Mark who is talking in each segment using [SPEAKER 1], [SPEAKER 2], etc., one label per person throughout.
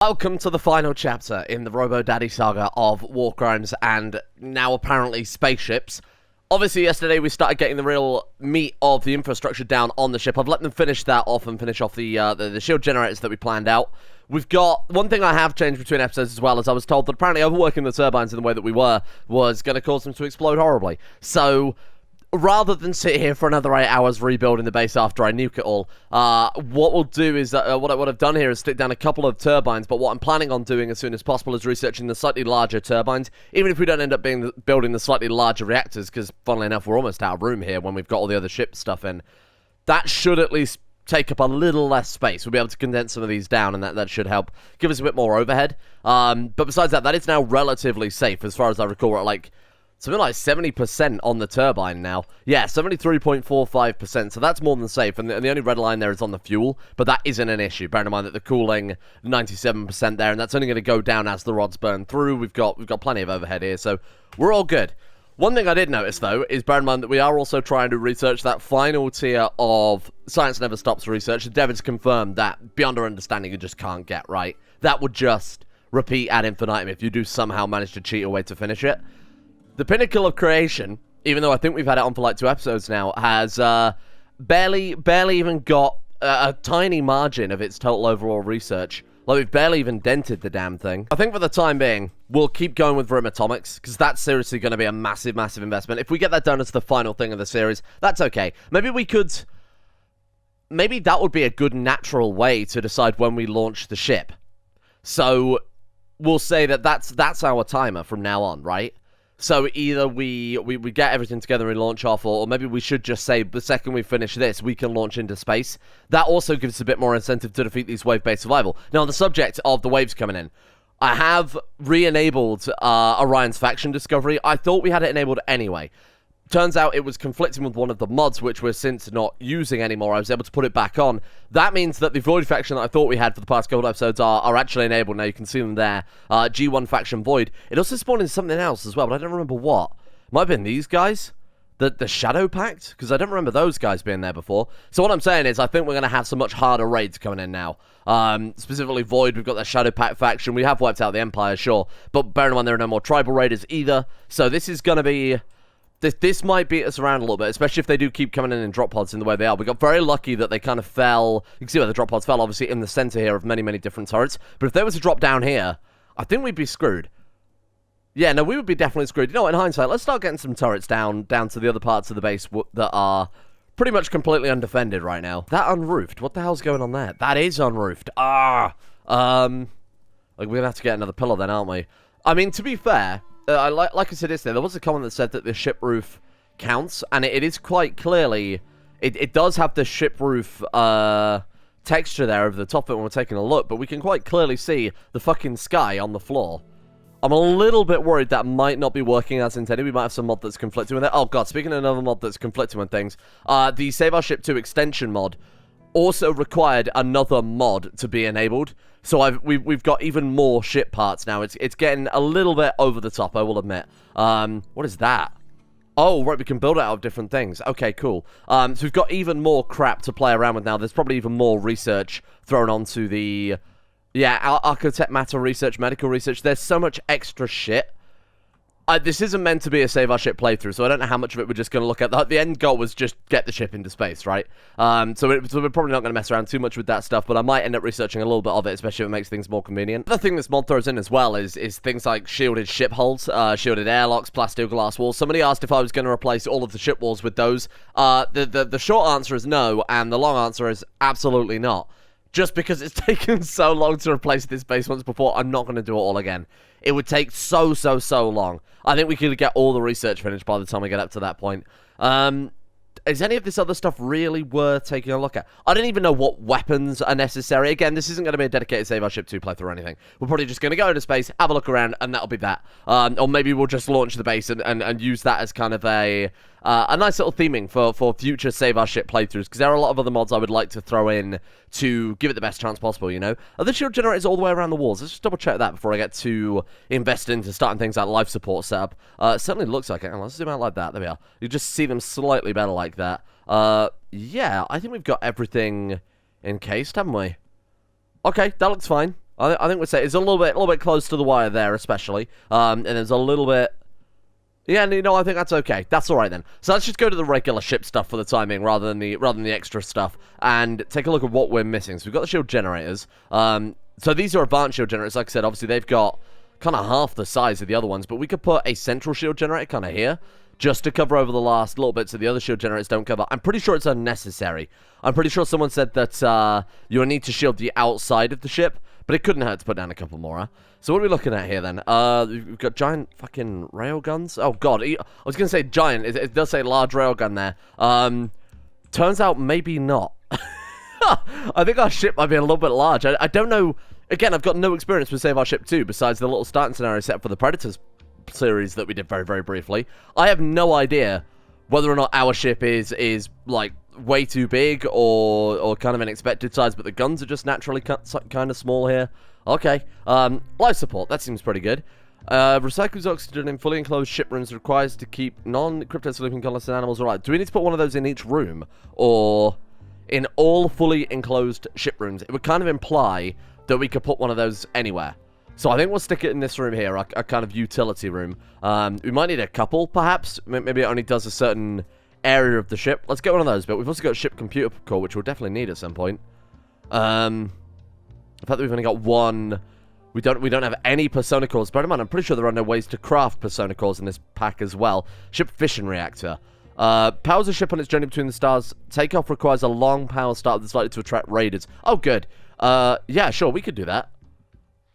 [SPEAKER 1] Welcome to the final chapter in the Robo-Daddy saga of war crimes and now apparently spaceships. Obviously yesterday we started getting the real meat of the infrastructure down on the ship. I've let them finish that off and finish off the shield generators that we planned out. We've got one thing I have changed between episodes as well, as I was told that apparently overworking the turbines in the way that we were was going to cause them to explode horribly. So rather than sit here for another 8 hours rebuilding the base after I nuke it all, what we'll do is, what I've done here is stick down a couple of turbines, but what I'm planning on doing as soon as possible is researching the slightly larger turbines, even if we don't end up building the slightly larger reactors, because funnily enough, we're almost out of room here when we've got all the other ship stuff in. That should at least take up a little less space. We'll be able to condense some of these down, and that should help give us a bit more overhead. But besides that, that is now relatively safe, as far as I recall. We're at like something like 70% on the turbine now. Yeah, 73.45%, so that's more than safe. And the only red line there is on the fuel, but that isn't an issue. Bearing in mind that the cooling, 97% there, and that's only going to go down as the rods burn through. We've got plenty of overhead here, so we're all good. One thing I did notice, though, is bear in mind that we are also trying to research that final tier of Science Never Stops research. Endeavour's confirmed that, beyond our understanding, you just can't get right. That would just repeat ad infinitum if you do somehow manage to cheat a way to finish it. The pinnacle of creation, even though I think we've had it on for like 2 episodes now, has barely even got a tiny margin of its total overall research. Like, we've barely even dented the damn thing. I think for the time being, we'll keep going with Rim Atomics, because that's seriously going to be a massive, massive investment. If we get that done as the final thing of the series, that's okay. Maybe that would be a good natural way to decide when we launch the ship. So we'll say that that's our timer from now on, right? So either we get everything together and launch off, or maybe we should just say the second we finish this, we can launch into space. That also gives us a bit more incentive to defeat these wave-based survival. Now, on the subject of the waves coming in, I have re-enabled Orion's faction discovery. I thought we had it enabled anyway. Turns out it was conflicting with one of the mods, which we're since not using anymore. I was able to put it back on. That means that the Void faction that I thought we had for the past couple of episodes are actually enabled. Now you can see them there. G1 faction Void. It also spawned in something else as well, but I don't remember what. Might have been these guys? The Shadow Pact? Because I don't remember those guys being there before. So what I'm saying is I think we're going to have some much harder raids coming in now. Specifically Void, we've got the Shadow Pact faction. We have wiped out the Empire, sure. But bear in mind there are no more tribal raiders either. So this is going to be... This might beat us around a little bit, especially if they do keep coming in drop pods in the way they are. We got very lucky that they kind of fell. You can see where the drop pods fell, obviously, in the center here of many, many different turrets. But if they were to drop down here, I think we'd be screwed. Yeah, no, we would be definitely screwed. You know what, in hindsight, let's start getting some turrets down to the other parts of the base that are pretty much completely undefended right now. That unroofed, what the hell's going on there? That is unroofed. Like, we're going to have to get another pillar then, aren't we? I mean, to be fair... like I said yesterday, there was a comment that said that the ship roof counts, and it is quite clearly... It does have the ship roof texture there over the top of it when we're taking a look, but we can quite clearly see the fucking sky on the floor. I'm a little bit worried that might not be working as intended. We might have some mod that's conflicting with it. Oh god, speaking of another mod that's conflicting with things, the Save Our Ship 2 extension mod also required another mod to be enabled. So we've got even more ship parts now. It's getting a little bit over the top, I will admit. What is that? Oh, right, we can build it out of different things. Okay, cool. So we've got even more crap to play around with now. There's probably even more research thrown onto the... Yeah, architect matter research, medical research. There's so much extra shit. This isn't meant to be a Save Our Ship playthrough, so I don't know how much of it we're just going to look at. The end goal was just get the ship into space, right? So we're probably not going to mess around too much with that stuff, but I might end up researching a little bit of it, especially if it makes things more convenient. Another thing this mod throws in as well is things like shielded ship hulls, shielded airlocks, plasteel-glass walls. Somebody asked if I was going to replace all of the ship walls with those. The short answer is no, and the long answer is absolutely not. Just because it's taken so long to replace this base once before, I'm not going to do it all again. It would take so long. I think we could get all the research finished by the time we get up to that point. Is any of this other stuff really worth taking a look at? I don't even know what weapons are necessary. Again, this isn't going to be a dedicated Save Our Ship 2 playthrough or anything. We're probably just going to go into space, have a look around, and that'll be that. Or maybe we'll just launch the base and use that as kind of a nice little theming for future Save Our Ship playthroughs, because there are a lot of other mods I would like to throw in to give it the best chance possible, you know? Are the shield generators all the way around the walls? Let's just double check that before I get too invested into starting things like life support setup. It certainly looks like it. Let's zoom out like that. There we are. You just see them slightly better like that. Yeah, I think we've got everything encased, haven't we? Okay, that looks fine. I think we'd say it's a little bit close to the wire there, especially. And there's a little bit. Yeah, you know, I think that's okay. That's all right then. So let's just go to the regular ship stuff for the time being, rather than the extra stuff, and take a look at what we're missing. So we've got the shield generators. So these are advanced shield generators. Like I said, obviously they've got kind of half the size of the other ones, but we could put a central shield generator kind of here, just to cover over the last little bit so the other shield generators don't cover. I'm pretty sure it's unnecessary. I'm pretty sure someone said that you'll need to shield the outside of the ship, but it couldn't hurt to put down a couple more, huh? So what are we looking at here, then? We've got giant fucking railguns. Oh, God. I was going to say giant. It does say large railgun there. Turns out maybe not. I think our ship might be a little bit large. I don't know. Again, I've got no experience with Save Our Ship 2, besides the little starting scenario set for the Predators series that we did very, very briefly. I have no idea whether or not our ship is like, way too big or kind of an expected size, but the guns are just naturally kind of small here. Okay. Life support. That seems pretty good. Recycles oxygen in fully enclosed ship rooms requires to keep non-crypto sleeping colonists and animals alive. Do we need to put one of those in each room, or in all fully enclosed ship rooms? It would kind of imply that we could put one of those anywhere. So I think we'll stick it in this room here, a kind of utility room. We might need a couple, perhaps. Maybe it only does a certain area of the ship. Let's get one of those, but we've also got a ship computer core, which we'll definitely need at some point. The fact that we've only got one, we don't have any persona cores. Bear in mind, I'm pretty sure there are no ways to craft persona cores in this pack as well. Ship fission reactor. Powers a ship on its journey between the stars. Takeoff requires a long power start that's likely to attract raiders. Oh, good. Yeah, sure, we could do that.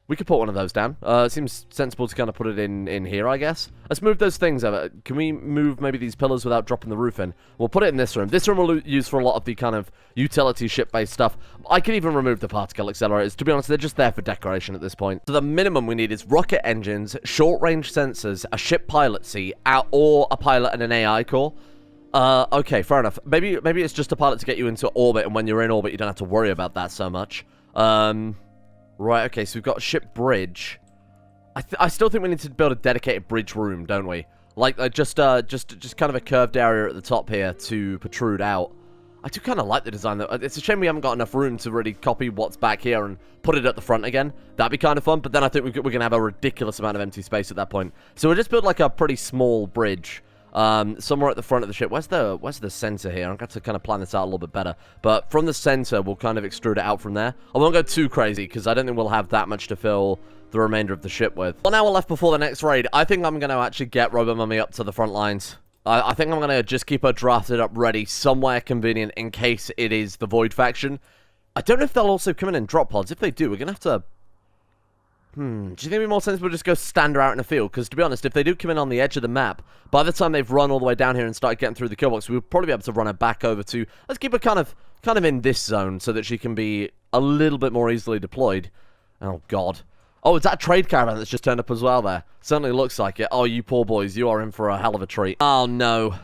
[SPEAKER 1] We could put one of those down. It seems sensible to kind of put it in here, I guess. Let's move those things over. Can we move maybe these pillars without dropping the roof in? We'll put it in this room. This room we'll use for a lot of the kind of utility ship-based stuff. I can even remove the particle accelerators. To be honest, they're just there for decoration at this point. So the minimum we need is rocket engines, short-range sensors, a ship pilot seat, or a pilot and an AI core. Okay, fair enough. Maybe it's just a pilot to get you into orbit, and when you're in orbit, you don't have to worry about that so much. Right, okay, so we've got a ship bridge. I still think we need to build a dedicated bridge room, don't we? Like just kind of a curved area at the top here to protrude out. I do kind of like the design, though. It's a shame we haven't got enough room to really copy what's back here and put it at the front again. That'd be kind of fun, but then I think we're going to have a ridiculous amount of empty space at that point. So we'll just build like a pretty small bridge. Somewhere at the front of the ship. Where's the center here? I've got to kind of plan this out a little bit better. But from the center, we'll kind of extrude it out from there. I won't go too crazy, because I don't think we'll have that much to fill the remainder of the ship with. 1 hour left before the next raid. I think I'm going to actually get Robo-Mummy up to the front lines. I think I'm going to just keep her drafted up ready somewhere convenient in case it is the Void faction. I don't know if they'll also come in drop pods. If they do, we're going to have to... do you think it'd be more sensible to just go stand her out in a field? Because, to be honest, if they do come in on the edge of the map, by the time they've run all the way down here and started getting through the kill box, we'll probably be able to run her back over to... Let's keep her kind of in this zone so that she can be a little bit more easily deployed. Oh, God. Oh, is that a trade caravan that's just turned up as well there? Certainly looks like it. Oh, you poor boys, you are in for a hell of a treat. Oh, no.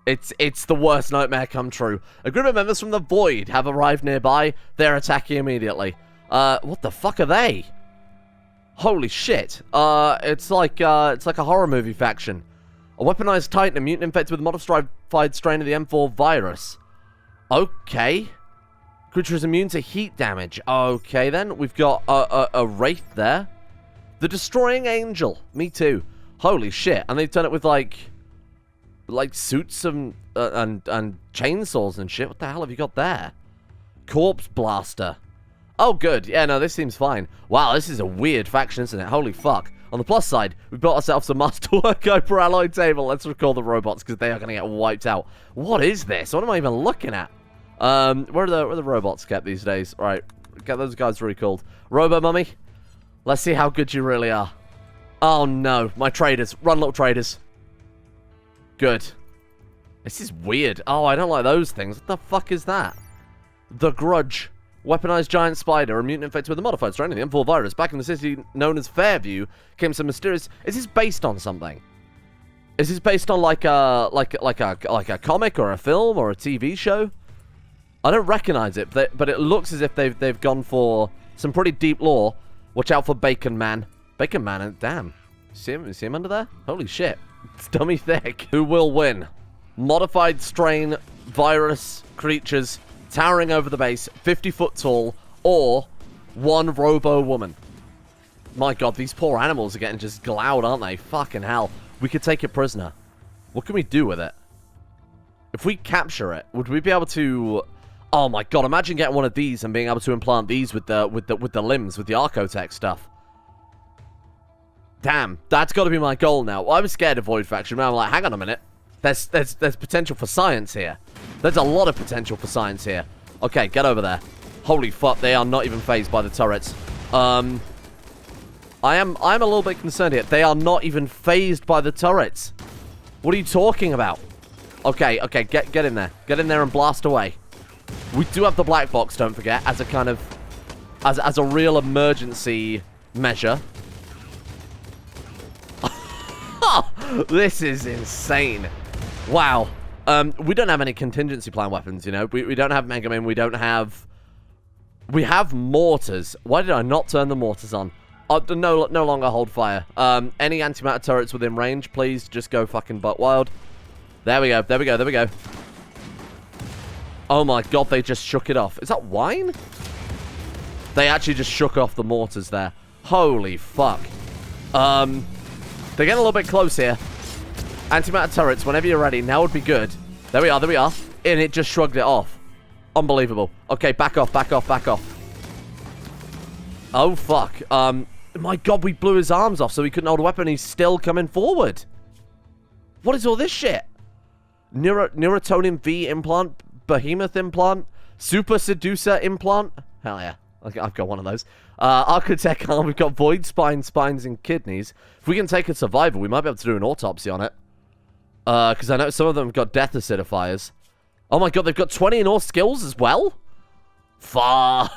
[SPEAKER 1] It's the worst nightmare come true. A group of members from the Void have arrived nearby. They're attacking immediately. What the fuck are they? Holy shit. It's like a horror movie faction. A weaponized Titan, a mutant infected with a modified strain of the M4 virus. Okay. Creature is immune to heat damage. Okay, then. We've got a Wraith there. The Destroying Angel. Me too. Holy shit. And they've done it with, like suits and chainsaws and shit. What the hell have you got there? Corpse Blaster. Oh, good. Yeah, no, this seems fine. Wow, this is a weird faction, isn't it? Holy fuck. On the plus side, we've built ourselves a Masterwork Hyper Alloy table. Let's recall the robots, because they are going to get wiped out. What is this? What am I even looking at? Where are the robots kept these days? All right, get those guys recalled. Robo-Mummy, let's see how good you really are. Oh, no. My traders. Run, little traders. Good. This is weird. Oh, I don't like those things. What the fuck is that? The Grudge. Weaponized giant spider, a mutant infected with a modified strain of the M4 virus. Back in the city known as Fairview, came some mysterious... Is this based on something? Is this based on like a comic or a film or a TV show? I don't recognize it, but it looks as if they've gone for some pretty deep lore. Watch out for Bacon Man. Bacon Man, damn. See him under there? Holy shit. It's dummy thick. Who will win? Modified strain, virus, creatures... towering over the base, 50 foot tall, or One robo-woman. My god, these poor animals are getting just glowed, aren't they? Fucking hell. We could take it prisoner. What can we do with it? If we capture it, would we be able to... Oh my god, imagine getting one of these and being able to implant these with the limbs, with the Archotech stuff. Damn, that's got to be my goal now. Well, I was scared of Void Faction, but I'm like, hang on a minute. There's potential for science here. There's a lot of potential for science here. Okay, get over there. Holy fuck, they are not even phased by the turrets. I'm a little bit concerned here. They are not even phased by the turrets. What are you talking about? Okay, get in there. Get in there and blast away. We do have the black box, don't forget, as a kind of... As a real emergency measure. This is insane. Wow. We don't have any contingency plan weapons, you know. We don't have Mega Man. We don't have... We have mortars. Why did I not turn the mortars on? No longer hold fire. Any antimatter turrets within range, please just go fucking butt wild. There we go. Oh my god, they just shook it off. Is that wine? They actually just shook off the mortars there. Holy fuck. They're getting a little bit close here. Antimatter turrets, whenever you're ready. Now would be good. There we are. And it just shrugged it off. Unbelievable. Okay, back off. Oh, fuck. My god, we blew his arms off so he couldn't hold a weapon. He's still coming forward. What is all this shit? Neurotonin V implant, Behemoth implant, Super Seducer implant. Hell yeah. I've got one of those. Architect arm, we've got Void Spine, Spines, and Kidneys. If we can take a survivor, we might be able to do an autopsy on it. Because I know some of them have got death acidifiers. Oh my god, they've got 20 in all skills as well? Fuck.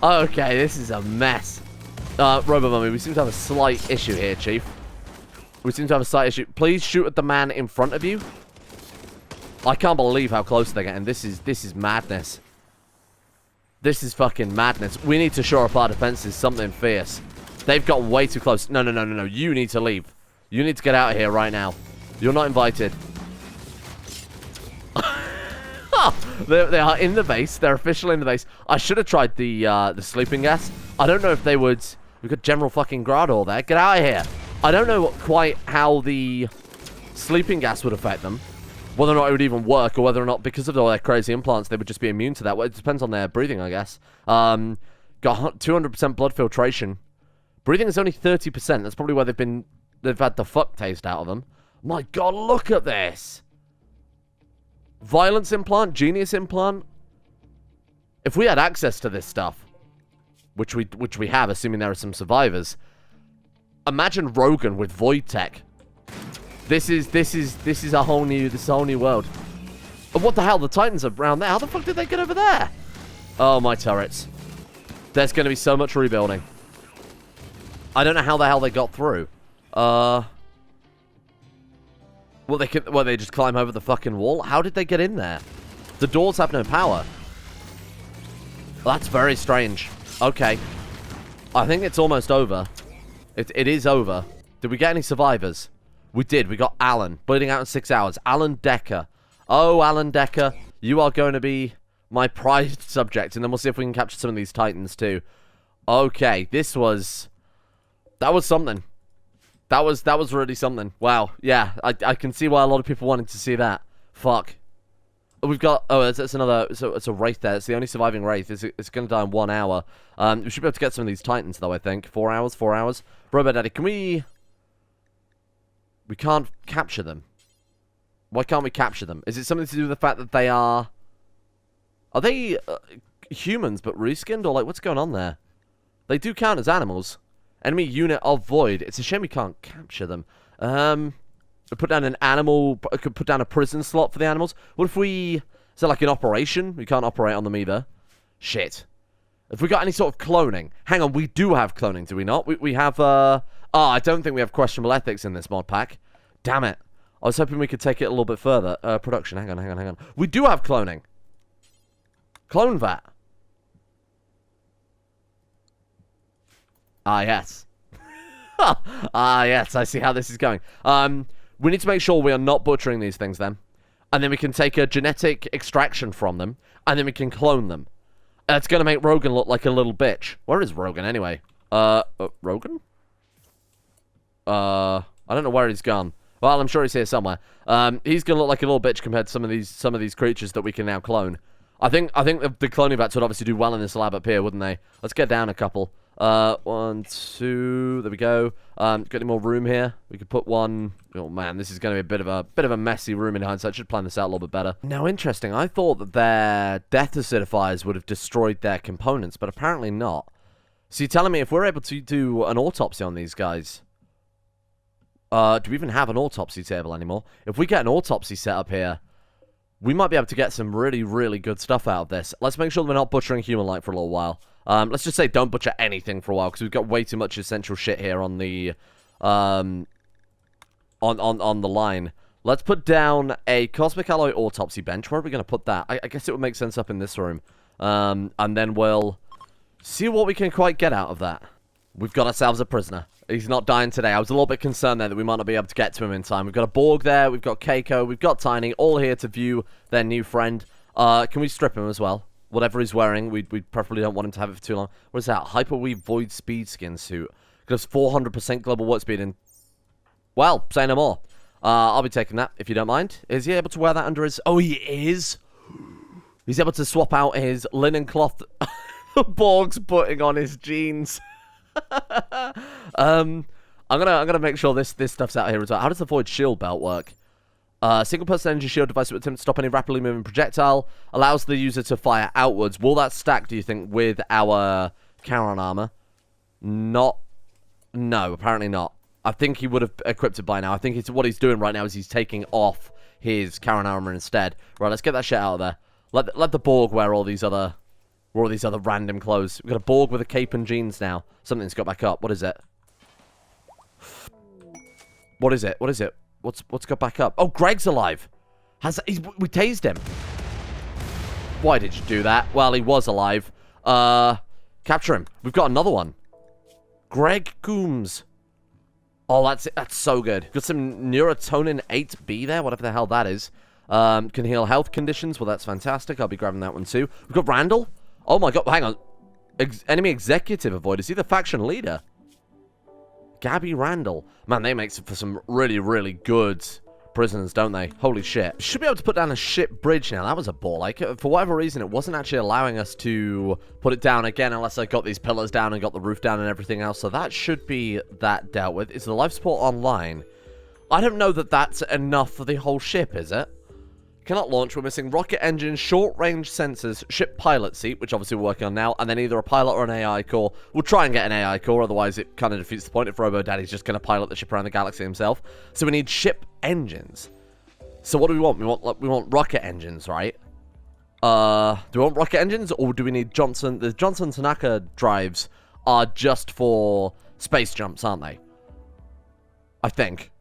[SPEAKER 1] Okay, this is a mess. Robo-Mummy, we seem to have a slight issue here, Chief. We seem to have a slight issue. Please shoot at the man in front of you. I can't believe how close they're getting. This is madness. This is fucking madness. We need to shore up our defenses. Something fierce. They've got way too close. No. You need to leave. You need to get out of here right now. You're not invited. They are in the base. They're officially in the base. I should have tried the sleeping gas. I don't know if they would... We've got General fucking Grador there. Get out of here. I don't know quite how the sleeping gas would affect them. Whether or not it would even work, or whether or not, because of all their crazy implants, they would just be immune to that. Well, it depends on their breathing, I guess. Got 200% blood filtration. Breathing is only 30%. That's probably why they've had the fuck taste out of them. My god, look at this. Violence implant, Genius implant. If we had access to this stuff, which we have, assuming there are some survivors, imagine Rogan with Void Tech. This is a whole new world. And what the hell? The Titans are around there. How the fuck did they get over there? Oh, my turrets. There's going to be so much rebuilding. I don't know how the hell they got through. Well, they just climb over the fucking wall? How did they get in there? The doors have no power. Well, that's very strange. Okay. I think it's almost over. It is over. Did we get any survivors? We did. We got Alan. Bleeding out in 6 hours. Alan Decker. Oh, Alan Decker. You are going to be my prized subject. And then we'll see if we can capture some of these Titans too. Okay. That was something. That was really something. Wow. Yeah. I can see why a lot of people wanted to see that. Fuck. We've got... Oh, it's another... So it's a Wraith there. It's the only surviving Wraith. It's going to die in 1 hour. We should be able to get some of these Titans, though, I think. 4 hours? 4 hours? Robo Daddy, can we... We can't capture them. Why can't we capture them? Is it something to do with the fact that they are... Are they humans but reskinned? Or, like, what's going on there? They do count as animals. Enemy unit of Void. It's a shame we can't capture them. Put down an animal... Could put down a prison slot for the animals. What if we... Is that like an operation? We can't operate on them either. Shit. Have we got any sort of cloning? Hang on, we do have cloning, do we not? We have, I don't think we have questionable ethics in this mod pack. Damn it. I was hoping we could take it a little bit further. Production, hang on. We do have cloning. Clone vat. Ah, yes. Ah, yes, I see how this is going. We need to make sure we are not butchering these things then. And then we can take a genetic extraction from them. And then we can clone them. It's gonna make Rogan look like a little bitch. Where is Rogan, anyway? Rogan? I don't know where he's gone. Well, I'm sure he's here somewhere. He's gonna look like a little bitch compared to some of these creatures that we can now clone. I think the cloning vats would obviously do well in this lab up here, wouldn't they? Let's get down a couple. 1, 2, there we go. Got any more room here? We could put one. Oh man, this is going to be a bit of a messy room in hindsight. Should plan this out a little bit better. Now, interesting. I thought that their death acidifiers would have destroyed their components, but apparently not. So you're telling me if we're able to do an autopsy on these guys, do we even have an autopsy table anymore? If we get an autopsy set up here, we might be able to get some really, really good stuff out of this. Let's make sure that we're not butchering human-like for a little while. Let's just say don't butcher anything for a while, because we've got way too much essential shit here on the, on the line. Let's put down a Cosmic Alloy Autopsy Bench. Where are we going to put that? I guess it would make sense up in this room. And then we'll see what we can quite get out of that. We've got ourselves a prisoner. He's not dying today. I was a little bit concerned there that we might not be able to get to him in time. We've got a Borg there. We've got Keiko. We've got Tiny. All here to view their new friend. Can we strip him as well? Whatever he's wearing, we preferably don't want him to have it for too long. What is that? Hyperweave Void Speed Skin Suit. Gives 400% global warp speed and... Well, say no more. I'll be taking that, if you don't mind. Is he able to wear that under his... Oh, he is? He's able to swap out his linen cloth... Borg's putting on his jeans. I'm gonna make sure this stuff's out here as well. How does the Void Shield Belt work? Single-person energy shield device that attempts to stop any rapidly moving projectile. Allows the user to fire outwards. Will that stack, do you think, with our Charon armor? Not. No, apparently not. I think he would have equipped it by now. I think what he's doing right now is he's taking off his Charon armor instead. Right, let's get that shit out of there. Let the Borg wear all these other random clothes. We've got a Borg with a cape and jeans now. Something's got back up. What is it? What is it? What is it? What's got back up? Oh, Greg's alive. We tased him. Why did you do that? Well, he was alive. Capture him. We've got another one. Greg Coombs. Oh, that's so good. Got some Neurotonin 8B there, whatever the hell that is. Can heal health conditions. Well, that's fantastic. I'll be grabbing that one too. We've got Randall. Oh my god, hang on. Enemy executive avoid. Is he the faction leader? Gabby Randall. Man, they make for some really, really good prisoners, don't they? Holy shit. Should be able to put down a ship bridge now. That was a ball. Like, for whatever reason, it wasn't actually allowing us to put it down again unless I got these pillars down and got the roof down and everything else. So that should be that dealt with. Is the life support online? I don't know that that's enough for the whole ship, is it? Cannot launch. We're missing rocket engine, short-range sensors, ship pilot seat, which obviously we're working on now, and then either a pilot or an AI core. We'll try and get an AI core, otherwise it kind of defeats the point if Robo-Daddy's just going to pilot the ship around the galaxy himself. So we need ship engines. So what do we want? We want rocket engines, right? Do we want rocket engines, or do we need Johnson? The Johnson Tanaka drives are just for space jumps, aren't they? I think.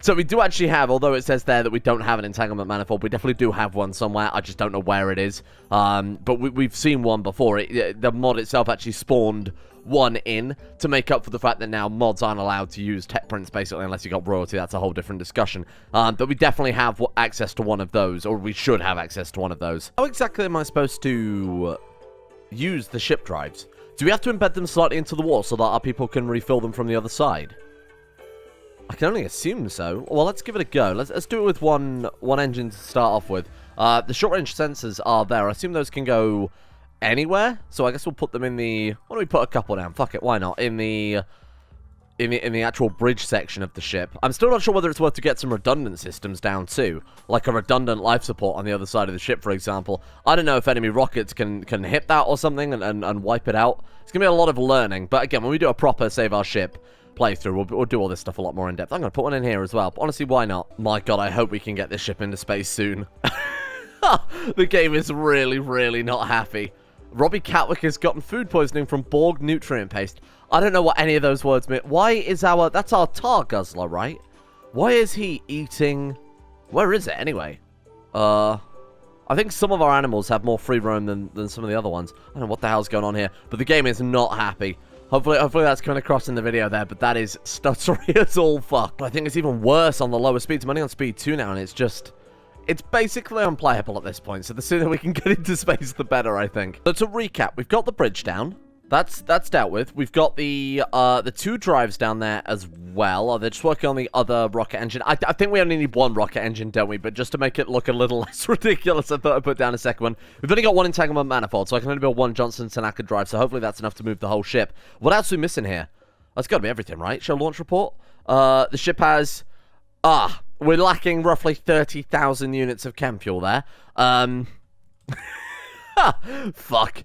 [SPEAKER 1] So we do actually have, although it says there that we don't have an entanglement manifold, we definitely do have one somewhere. I just don't know where it is. But we've seen one before. The mod itself actually spawned one in to make up for the fact that now mods aren't allowed to use tech prints, basically, unless you got royalty. That's a whole different discussion. But we definitely have access to one of those, or we should have access to one of those. How exactly am I supposed to use the ship drives? Do we have to embed them slightly into the wall so that our people can refill them from the other side? I can only assume so. Well, let's give it a go. Let's do it with one engine to start off with. The short-range sensors are there. I assume those can go anywhere. So I guess we'll put them in the... Why don't we put a couple down? Fuck it, why not? In the actual bridge section of the ship. I'm still not sure whether it's worth to get some redundant systems down too. Like a redundant life support on the other side of the ship, for example. I don't know if enemy rockets can hit that or something and wipe it out. It's going to be a lot of learning. But again, when we do a proper save our ship playthrough, we'll do all this stuff a lot more in depth. I'm going to put one in here as well. But honestly, why not? My god, I hope we can get this ship into space soon. The game is really, really not happy. Robbie Catwick has gotten food poisoning from Borg nutrient paste. I don't know what any of those words mean. Why is that's our tar guzzler, right? Why is he eating... Where is it, anyway? I think some of our animals have more free roam than some of the other ones. I don't know what the hell's going on here. But the game is not happy. Hopefully that's coming across in the video there, but that is stuttery as all fuck. But I think it's even worse on the lower speeds. I'm only on speed 2 now, and it's it's basically unplayable at this point, so the sooner we can get into space, the better, I think. So to recap, we've got the bridge down. That's dealt with. We've got the 2 drives down there as well. Oh, they're just working on the other rocket engine. I think we only need 1 rocket engine, don't we? But just to make it look a little less ridiculous, I thought I'd put down a second one. We've only got 1 entanglement manifold, so I can only build 1 Johnson Tanaka drive, so hopefully that's enough to move the whole ship. What else are we missing here? That's got to be everything, right? Show launch report. The ship has... we're lacking roughly 30,000 units of chem fuel there. Fuck.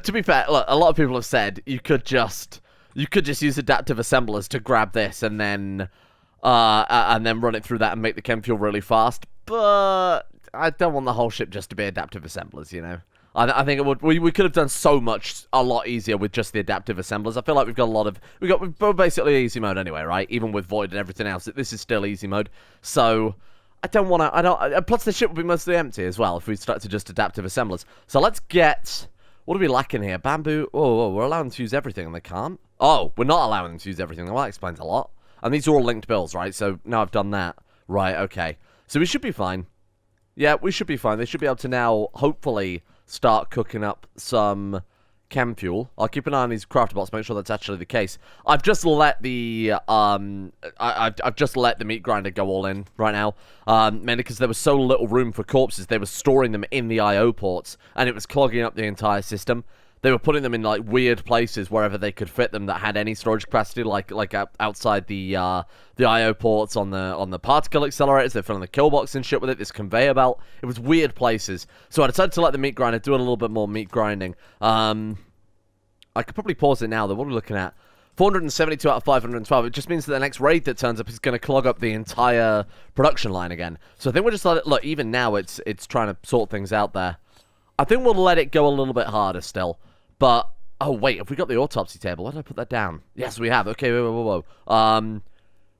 [SPEAKER 1] To be fair, look, a lot of people have said you could just use adaptive assemblers to grab this and then run it through that and make the chem fuel really fast. But I don't want the whole ship just to be adaptive assemblers, you know. I think it would. We could have done so much a lot easier with just the adaptive assemblers. I feel like we've got a lot of we're basically easy mode anyway, right? Even with Void and everything else, this is still easy mode. So I don't want to. Plus, the ship would be mostly empty as well if we start to just adaptive assemblers. So let's get. What are we lacking here? Bamboo. Oh, we're allowing them to use everything, and they can't. Oh, we're not allowing them to use everything. Well, that explains a lot. And these are all linked builds, right? So now I've done that. Right. Okay. So we should be fine. Yeah, we should be fine. They should be able to now, hopefully, start cooking up some chem fuel. I'll keep an eye on these crafter bots, make sure that's actually the case. I've just let the I've just let the meat grinder go all in right now, mainly because there was so little room for corpses. They were storing them in the IO ports, and it was clogging up the entire system. They were putting them in like weird places wherever they could fit them that had any storage capacity, like outside the IO ports on the particle accelerators. They're filling the kill box and shit with it. This conveyor belt. It was weird places. So I decided to let the meat grinder do a little bit more meat grinding. I could probably pause it now though. What are we looking at? 472 out of 512. It just means that the next raid that turns up is going to clog up the entire production line again. So I think we'll just let it look. Even now, it's trying to sort things out there. I think we'll let it go a little bit harder still. But, oh wait, have we got the autopsy table? Why did I put that down? Yes, we have. Okay, whoa.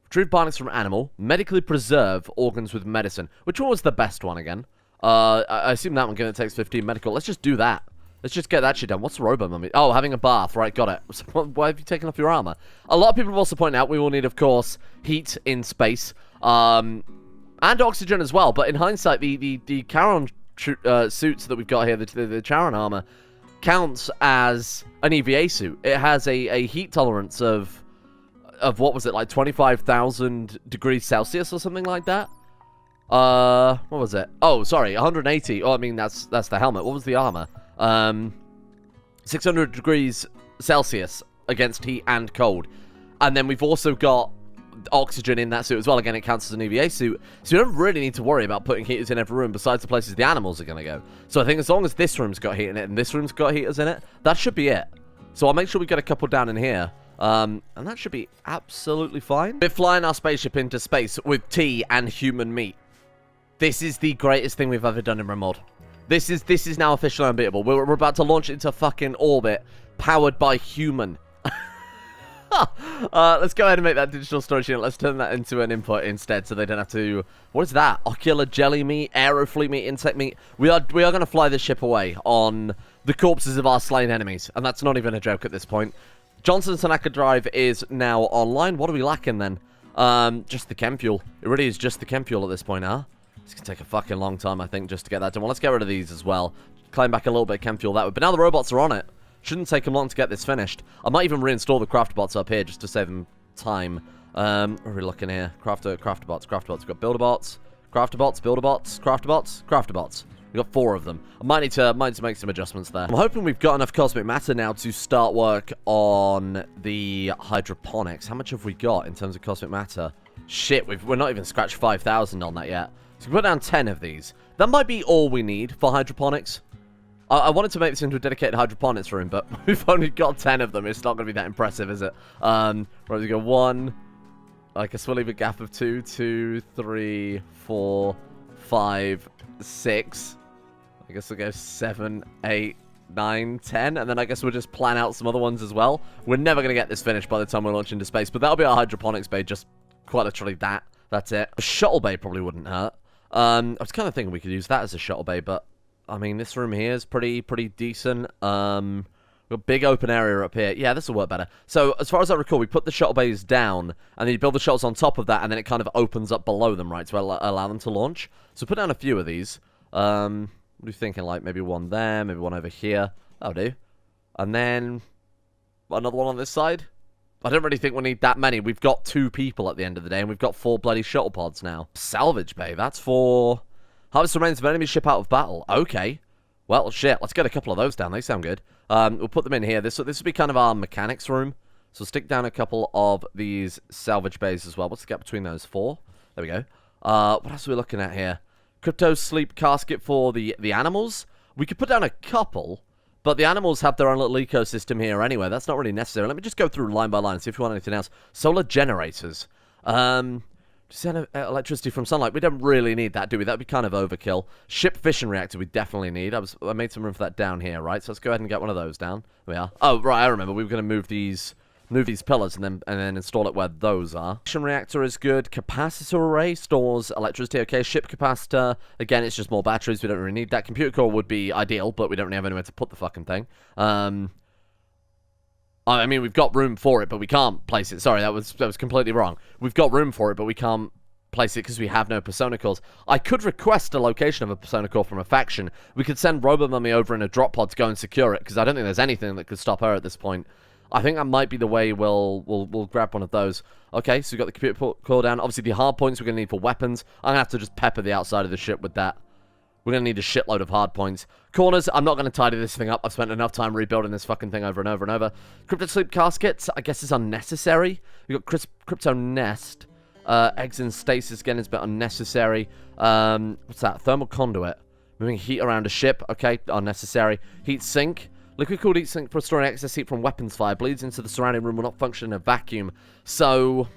[SPEAKER 1] Retrieve bindings from animal. Medically preserve organs with medicine. Which one was the best one again? I assume that one, given it takes 15 medical. Let's just do that. Let's just get that shit done. What's the robo-mummy? Oh, having a bath. Right, got it. Why have you taken off your armor? A lot of people have also pointed out we will need, of course, heat in space. And oxygen as well. But in hindsight, the Charon suits that we've got here, the Charon armor, counts as an EVA suit. It has a heat tolerance of what was it, like 25,000 degrees Celsius or something like that? What was it? Oh, sorry, 180. Oh, I mean, that's the helmet. What was the armor? 600 degrees Celsius against heat and cold. And then we've also got oxygen in that suit as well. Again, it counts as an EVA suit, so you don't really need to worry about putting heaters in every room besides the places the animals are going to go. So I think as long as this room's got heat in it and this room's got heaters in it, that should be it. So I'll make sure we get a couple down in here, and that should be absolutely fine. We're flying our spaceship into space with tea and human meat. This is the greatest thing we've ever done in Rimworld. This is now officially unbeatable. We're about to launch into fucking orbit powered by human. Let's go ahead and make that digital storage unit. Let's turn that into an input instead so they don't have to... What is that? Ocular jelly meat, aerofleet meat, insect meat. We are going to fly this ship away on the corpses of our slain enemies. And that's not even a joke at this point. Johnson Tanaka Drive is now online. What are we lacking then? Just the chem fuel. It really is just the chem fuel at this point, huh? It's going to take a fucking long time, I think, just to get that done. Well, let's get rid of these as well. Claim back a little bit of chem fuel that way. But now the robots are on it. Shouldn't take them long to get this finished. I might even reinstall the crafter bots up here just to save them time. Where are we looking here? Crafter bots. We've got builder bots, crafter bots, builder bots, crafter bots, crafter bots. We've got 4 of them. I might need to make some adjustments there. I'm hoping we've got enough cosmic matter now to start work on the hydroponics. How much have we got in terms of cosmic matter? Shit, we're not even scratched 5,000 on that yet. So we put down 10 of these. That might be all we need for hydroponics. I wanted to make this into a dedicated hydroponics room, but we've only got 10 of them. It's not going to be that impressive, is it? Right, we go 1. I guess we'll leave a gap of 2, 2, 3, 4, 5, 6. I guess we'll go 7, 8, 9, 10. And then I guess we'll just plan out some other ones as well. We're never going to get this finished by the time we launch into space, but that'll be our hydroponics bay. Just quite literally that. That's it. A shuttle bay probably wouldn't hurt. I was kind of thinking we could use that as a shuttle bay, but... I mean, this room here is pretty decent. Right, We've got a big open area up here. Yeah, this will work better. So, as far as I recall, we put the shuttle bays down, and then you build the shuttles on top of that, and then it kind of opens up below them, right, to allow them to launch. So, put down a few of these. What are you thinking? Like, maybe one there, maybe one over here. That'll do. And then another one on this side. I don't really think we'll need that many. We've got 2 people at the end of the day, and we've got 4 bloody shuttle pods now. Salvage bay. That's for harvest the remains of enemy ship out of battle. Okay. Well, shit. Let's get a couple of those down. They sound good. We'll put them in here. This will be kind of our mechanics room. So stick down a couple of these salvage bays as well. What's the gap between those? 4. There we go. What else are we looking at here? Crypto sleep casket for the animals. We could put down a couple. But the animals have their own little ecosystem here anyway. That's not really necessary. Let me just go through line by line and see if we want anything else. Solar generators. Just electricity from sunlight. We don't really need that, do we? That'd be kind of overkill. Ship fission reactor we definitely need. I made some room for that down here, right? So let's go ahead and get one of those down. There we are. Oh, right, I remember. We were going to move these pillars and then install it where those are. Fission reactor is good. Capacitor array stores electricity. Okay, ship capacitor. Again, it's just more batteries. We don't really need that. Computer core would be ideal, but we don't really have anywhere to put the fucking thing. I mean, we've got room for it, but we can't place it. Sorry, that was completely wrong. We've got room for it, but we can't place it because we have no persona cores. I could request a location of a persona core from a faction. We could send Robo-Mummy over in a drop pod to go and secure it, because I don't think there's anything that could stop her at this point. I think that might be the way we'll grab one of those. Okay, so we've got the computer core down. Obviously, the hard points we're going to need for weapons. I'm going to have to just pepper the outside of the ship with that. We're going to need a shitload of hard points. Corners, I'm not going to tidy this thing up. I've spent enough time rebuilding this fucking thing over and over and over. Crypto sleep caskets, I guess is unnecessary. We've got crypto nest. Eggs in stasis, again, is a bit unnecessary. What's that? Thermal conduit. Moving heat around a ship. Okay, unnecessary. Heat sink. Liquid cooled heat sink for storing excess heat from weapons fire. Bleeds into the surrounding room, will not function in a vacuum. So,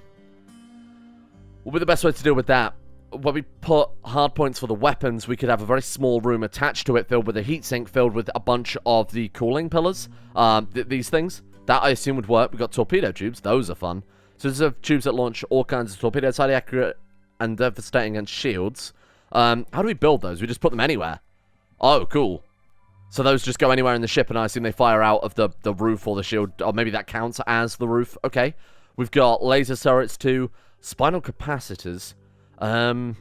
[SPEAKER 1] what would be the best way to deal with that? When we put hard points for the weapons, we could have a very small room attached to it filled with a heatsink filled with a bunch of the cooling pillars. These things. That I assume would work. We've got torpedo tubes. Those are fun. So these are tubes that launch all kinds of torpedoes, highly accurate and devastating against shields. How do we build those? We just put them anywhere. Oh, cool. So those just go anywhere in the ship, and I assume they fire out of the roof or the shield. Or maybe that counts as the roof. Okay. We've got laser turrets too. Spinal capacitors. A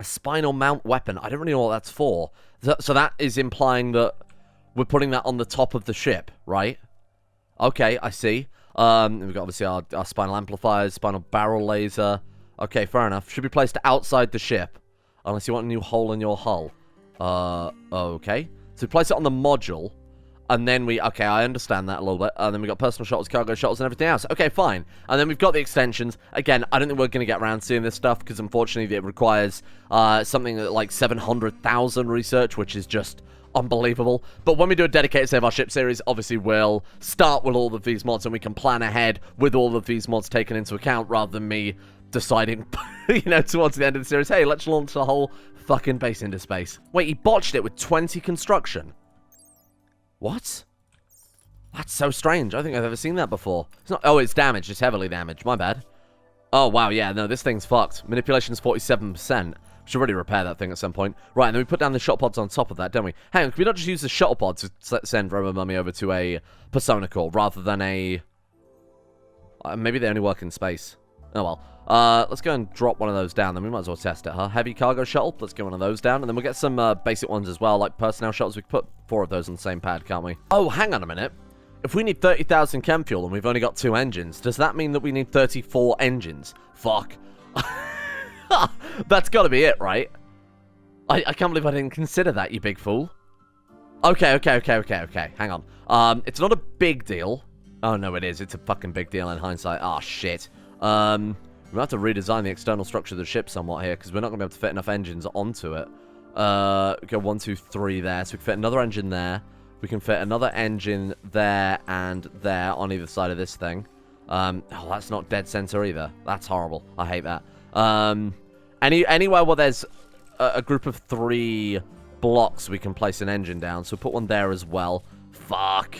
[SPEAKER 1] spinal mount weapon. I don't really know what that's for. So that is implying that we're putting that on the top of the ship, right? Okay, I see. We've got obviously our spinal amplifiers, spinal barrel laser. Okay, fair enough. Should be placed outside the ship. Unless you want a new hole in your hull. Okay. So we place it on the module. And then okay, I understand that a little bit. And then we've got personal shuttles, cargo shuttles, and everything else. Okay, fine. And then we've got the extensions. Again, I don't think we're going to get around to seeing this stuff, because unfortunately it requires something like 700,000 research, which is just unbelievable. But when we do a dedicated Save Our Ship series, obviously we'll start with all of these mods, and we can plan ahead with all of these mods taken into account, rather than me deciding, towards the end of the series, hey, let's launch the whole fucking base into space. Wait, he botched it with 20 construction. What? That's so strange. I don't think I've ever seen that before. It's not. Oh, it's damaged. It's heavily damaged. My bad. Oh, wow. Yeah, no, this thing's fucked. Manipulation's 47%. We should really repair that thing at some point. Right, and then we put down the shuttle pods on top of that, don't we? Hang on, can we not just use the shuttle pod to send Robo-Mummy over to a persona core, rather than a... maybe they only work in space. Oh, well. Let's go and drop one of those down, then we might as well test it, huh? Heavy cargo shuttle, let's get one of those down, and then we'll get some basic ones as well, like personnel shuttles. We can put 4 of those on the same pad, can't we? Oh, hang on a minute. If we need 30,000 chem fuel and we've only got 2 engines, does that mean that we need 34 engines? Fuck. That's gotta be it, right? I can't believe I didn't consider that, you big fool. Okay. Hang on. It's not a big deal. Oh, no, it is. It's a fucking big deal in hindsight. Oh, shit. We have to redesign the external structure of the ship somewhat here, because we're not going to be able to fit enough engines onto it. Go 1, 2, 3 there. So we can fit another engine there. We can fit another engine there and there on either side of this thing. Oh, that's not dead center either. That's horrible. I hate that. Anywhere where there's a group of 3 blocks, we can place an engine down. So put one there as well. Fuck.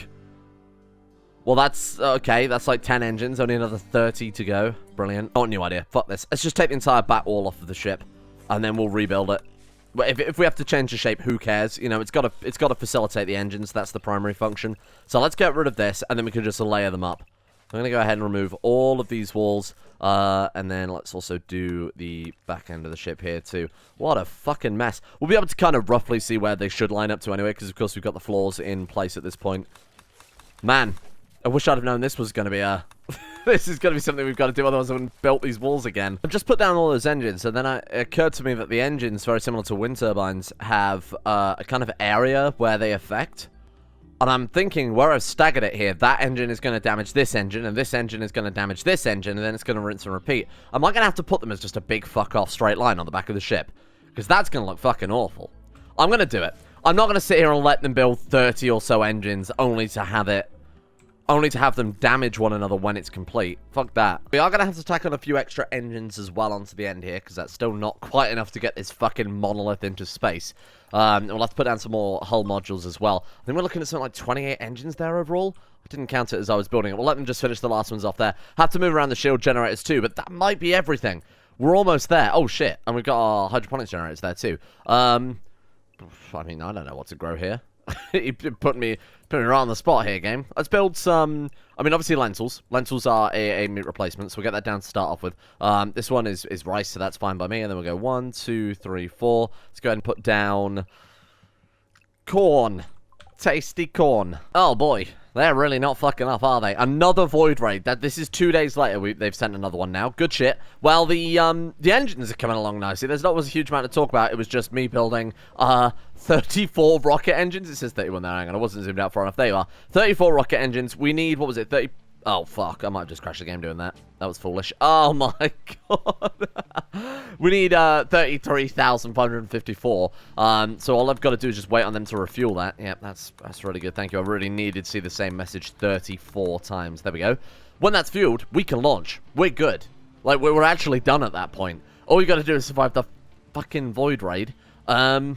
[SPEAKER 1] Well, that's okay. That's like 10 engines. Only another 30 to go. Brilliant. Oh, new idea. Fuck this. Let's just take the entire back wall off of the ship, and then we'll rebuild it. If we have to change the shape, who cares? You know, it's got to facilitate the engines. That's the primary function. So let's get rid of this, and then we can just layer them up. I'm going to go ahead and remove all of these walls, and then let's also do the back end of the ship here, too. What a fucking mess. We'll be able to kind of roughly see where they should line up to anyway, because, of course, we've got the floors in place at this point. Man, I wish I'd have known this was going to be a... this is going to be something we've got to do, otherwise I wouldn't have built these walls again. I've just put down all those engines, and then it occurred to me that the engines, very similar to wind turbines, have a kind of area where they affect. And I'm thinking, where I've staggered it here, that engine is going to damage this engine, and this engine is going to damage this engine, and then it's going to rinse and repeat. Am I going to have to put them as just a big fuck-off straight line on the back of the ship? Because that's going to look fucking awful. I'm going to do it. I'm not going to sit here and let them build 30 or so engines only to have them damage one another when it's complete. Fuck that. We are going to have to tack on a few extra engines as well onto the end here, because that's still not quite enough to get this fucking monolith into space. We'll have to put down some more hull modules as well. I think we're looking at something like 28 engines there overall. I didn't count it as I was building it. We'll let them just finish the last ones off there. Have to move around the shield generators too, but that might be everything. We're almost there. Oh, shit. And we've got our hydroponics generators there too. I mean, I don't know what to grow here. You put me right on the spot here, game. Let's build some... I mean, obviously lentils. Lentils are a meat replacement, so we'll get that down to start off with. This one is rice, so that's fine by me. And then we'll go 1, 2, 3, 4. Let's go ahead and put down... corn. Tasty corn. Oh, boy. They're really not fucking up, are they? Another void raid. This is 2 days later. They've sent another one now. Good shit. Well, the engines are coming along nicely. There's not a huge amount to talk about. It was just me building 34 rocket engines. It says 31 there. Hang on. I wasn't zoomed out far enough. There you are. 34 rocket engines. We need, what was it? 30... Oh, fuck. I might have just crashed the game doing that. That was foolish. Oh, my God. We need 33,554. So all I've got to do is just wait on them to refuel that. Yep, that's really good. Thank you. I really needed to see the same message 34 times. There we go. When that's fueled, we can launch. We're good. Like, we're actually done at that point. All you got to do is survive the fucking void raid. I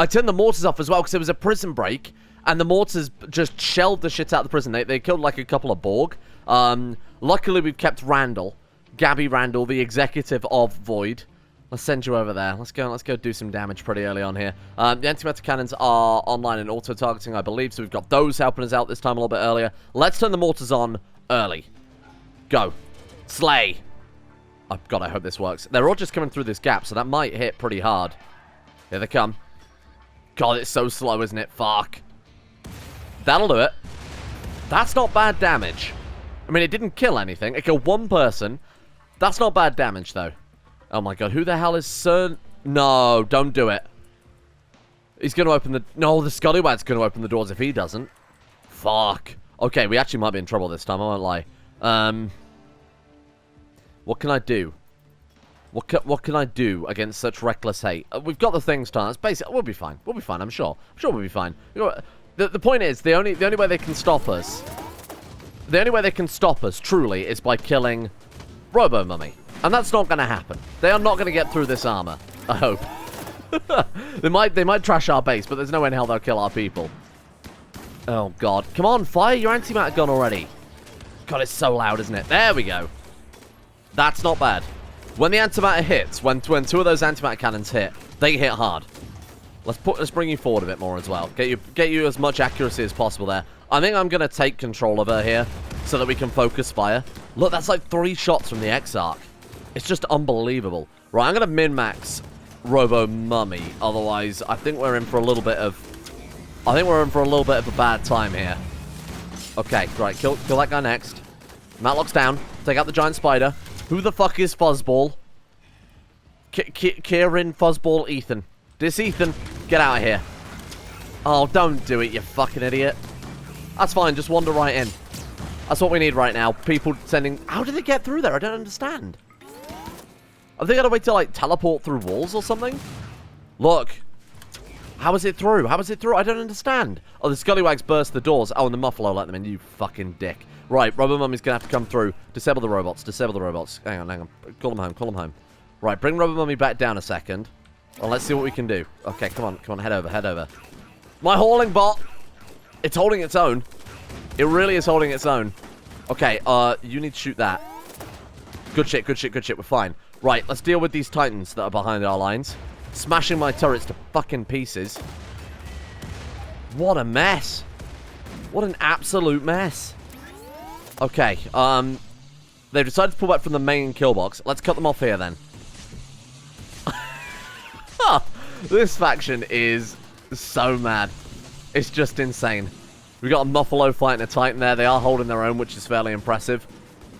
[SPEAKER 1] turned the mortars off as well because it was a prison break. And the mortars just shelled the shit out of the prison. They killed like a couple of Borg. Luckily, we've kept Randall. Gabby Randall, the executive of Void. Let's send you over there. Let's go do some damage pretty early on here. The antimatter cannons are online and auto-targeting, I believe. So we've got those helping us out this time a little bit earlier. Let's turn the mortars on early. Go. Slay. Oh, God, I hope this works. They're all just coming through this gap, so that might hit pretty hard. Here they come. God, it's so slow, isn't it? Fuck. That'll do it. That's not bad damage. I mean, it didn't kill anything. It killed one person. That's not bad damage, though. Oh, my God. Who the hell is Sir... No, don't do it. He's going to open the... No, the Scallywad's going to open the doors if he doesn't. Fuck. Okay, we actually might be in trouble this time. I won't lie. What can I do? What can I do against such reckless hate? We've got the things done. That's basic. We'll be fine. We'll be fine, I'm sure. I'm sure we'll be fine. The point is, the only way they can stop us... The only way they can stop us, truly, is by killing Robo-Mummy. And that's not going to happen. They are not going to get through this armor. I hope. They might trash our base, but there's no way in hell they'll kill our people. Oh, God. Come on, fire your antimatter gun already. God, it's so loud, isn't it? There we go. That's not bad. When the antimatter hits, when two of those antimatter cannons hit, they hit hard. Let's bring you forward a bit more as well. Get you as much accuracy as possible there. I think I'm going to take control of her here so that we can focus fire. Look, that's like 3 shots from the X-Arc. It's just unbelievable. Right, I'm going to min-max Robo-Mummy. Otherwise, I think we're in for a little bit of... a bad time here. Okay, right, kill that guy next. Matlock's down. Take out the giant spider. Who the fuck is Fuzzball? Kieran Fuzzball Ethan. This Ethan, get out of here. Oh, don't do it, you fucking idiot. That's fine, just wander right in. That's what we need right now. People sending... How did they get through there? I don't understand. Have they got to wait to, like, teleport through walls or something? Look. How is it through? How is it through? I don't understand. Oh, the Scallywags burst the doors. Oh, and the Muffalo let them in, you fucking dick. Right, Robo-Mummy's going to have to come through. Disable the robots. Disable the robots. Hang on. Call them home. Call them home. Right, bring Robo-Mummy back down a second. Well, let's see what we can do. Okay, come on. Head over. My hauling bot. It's holding its own. It really is holding its own. Okay, you need to shoot that. Good shit. We're fine. Right, let's deal with these titans that are behind our lines. Smashing my turrets to fucking pieces. What a mess. What an absolute mess. Okay, they've decided to pull back from the main kill box. Let's cut them off here, then. This faction is so mad. It's just insane. We got a Muffalo fighting a Titan there. They are holding their own, which is fairly impressive.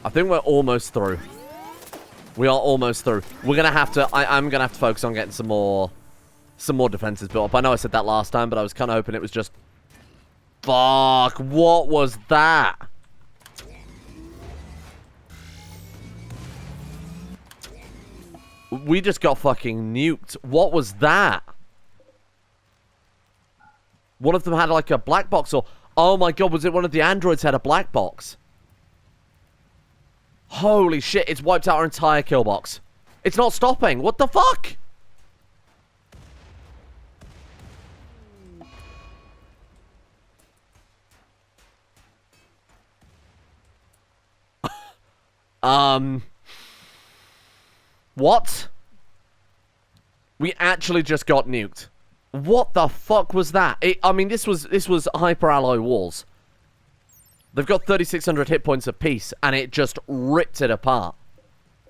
[SPEAKER 1] I think we're almost through. We are almost through. We're gonna have to. I'm gonna have to focus on getting some more defenses built up. I know I said that last time, but I was kind of hoping it was just. Fuck! What was that? We just got fucking nuked. What was that? One of them had like a black box, or oh my god, was it one of the androids had a black box? Holy shit! It's wiped out our entire kill box. It's not stopping. What the fuck? What? We actually just got nuked. What the fuck was that? I mean, this was hyper alloy walls. They've got 3,600 hit points apiece, and it just ripped it apart.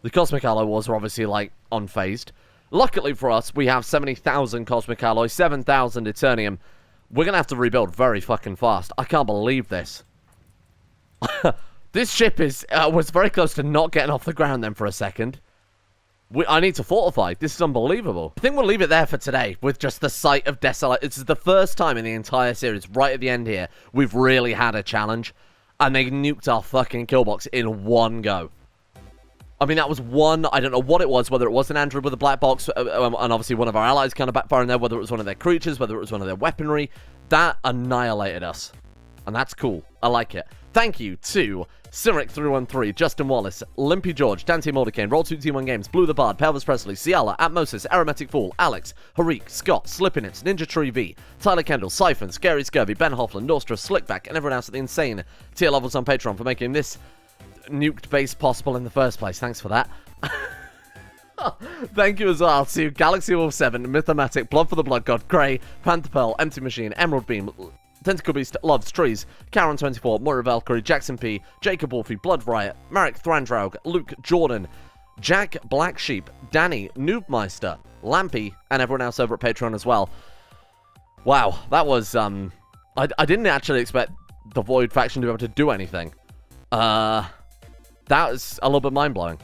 [SPEAKER 1] The cosmic alloy walls are obviously like unfazed. Luckily for us, we have 70,000 cosmic alloy, 7,000 eternium. We're gonna have to rebuild very fucking fast. I can't believe this. This ship was very close to not getting off the ground then for a second. I need to fortify. This is unbelievable. I think we'll leave it there for today with just the sight of desolation. This is the first time in the entire series, right at the end here, we've really had a challenge. And they nuked our fucking kill box in one go. I mean, that was one, I don't know what it was, whether it was an android with a black box, and obviously one of our allies kind of backfiring there, whether it was one of their creatures, whether it was one of their weaponry. That annihilated us. And that's cool. I like it. Thank you to Cyric313, Justin Wallace, Limpy George, Dante Mordecane, Roll2T1 Games, Blue the Bard, Pelvis Presley, Ciala, Atmosis, Aromatic Fool, Alex, Harik, Scott, Slippinits, Ninja Tree V, Tyler Kendall, Siphon, Scary Scurvy, Ben Hoffland, Nostra, Slickback, and everyone else at the insane tier levels on Patreon for making this nuked base possible in the first place. Thanks for that. Thank you as well to Galaxy Wolf 7, Mythomatic, Blood for the Blood God, Grey, Panther Pearl, Empty Machine, Emerald Beam, Tentacle Beast, Loves Trees, Karen24, Moira Valkyrie, Jackson P, Jacob Wolfie, Blood Riot, Marek Thrandraug, Luke Jordan, Jack Black Sheep, Danny, Noobmeister, Lampy, and everyone else over at Patreon as well. Wow, that was, I didn't actually expect the Void faction to be able to do anything. That was a little bit mind-blowing.